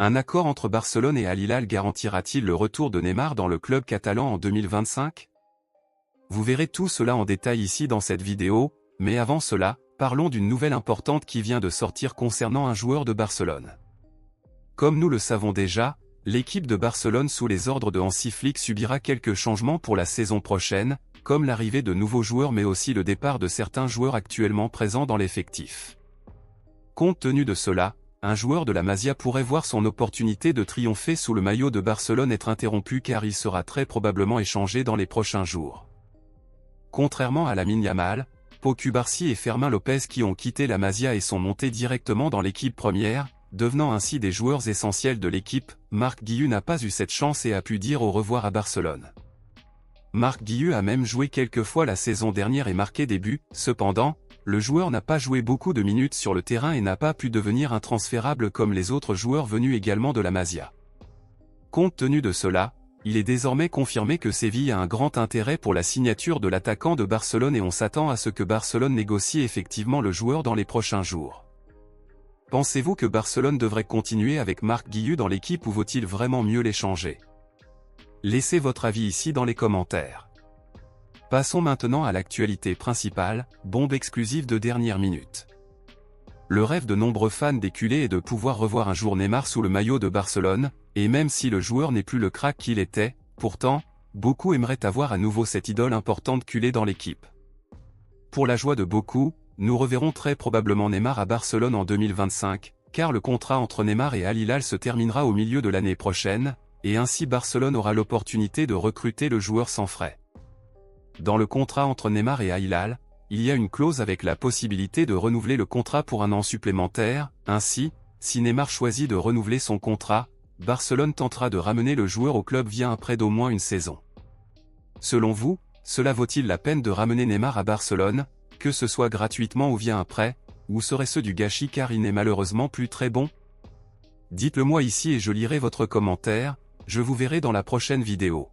Un accord entre Barcelone et Al Hilal garantira-t-il le retour de Neymar dans le club catalan en 2025? Vous verrez tout cela en détail ici dans cette vidéo, mais avant cela, parlons d'une nouvelle importante qui vient de sortir concernant un joueur de Barcelone. Comme nous le savons déjà, l'équipe de Barcelone sous les ordres de Hansi Flick subira quelques changements pour la saison prochaine, comme l'arrivée de nouveaux joueurs mais aussi le départ de certains joueurs actuellement présents dans l'effectif. Compte tenu de cela, un joueur de la Masia pourrait voir son opportunité de triompher sous le maillot de Barcelone être interrompue car il sera très probablement échangé dans les prochains jours. Contrairement à Lamine Yamal, Pau Cubarsí et Fermín López qui ont quitté la Masia et sont montés directement dans l'équipe première, devenant ainsi des joueurs essentiels de l'équipe, Marc Guiu n'a pas eu cette chance et a pu dire au revoir à Barcelone. Marc Guiu a même joué quelques fois la saison dernière et marqué des buts, cependant, le joueur n'a pas joué beaucoup de minutes sur le terrain et n'a pas pu devenir intransférable comme les autres joueurs venus également de la Masia. Compte tenu de cela, il est désormais confirmé que Séville a un grand intérêt pour la signature de l'attaquant de Barcelone et on s'attend à ce que Barcelone négocie effectivement le joueur dans les prochains jours. Pensez-vous que Barcelone devrait continuer avec Marc Guiu dans l'équipe ou vaut-il vraiment mieux l'échanger? Laissez votre avis ici dans les commentaires. Passons maintenant à l'actualité principale, bombe exclusive de dernière minute. Le rêve de nombreux fans des culés est de pouvoir revoir un jour Neymar sous le maillot de Barcelone, et même si le joueur n'est plus le crack qu'il était, pourtant, beaucoup aimeraient avoir à nouveau cette idole importante culée dans l'équipe. Pour la joie de beaucoup, nous reverrons très probablement Neymar à Barcelone en 2025, car le contrat entre Neymar et Al Hilal se terminera au milieu de l'année prochaine, et ainsi Barcelone aura l'opportunité de recruter le joueur sans frais. Dans le contrat entre Neymar et Al Hilal, il y a une clause avec la possibilité de renouveler le contrat pour un an supplémentaire, ainsi, si Neymar choisit de renouveler son contrat, Barcelone tentera de ramener le joueur au club via un prêt d'au moins une saison. Selon vous, cela vaut-il la peine de ramener Neymar à Barcelone, que ce soit gratuitement ou via un prêt, ou serait-ce du gâchis car il n'est malheureusement plus très bon? Dites-le moi ici et je lirai votre commentaire, je vous verrai dans la prochaine vidéo.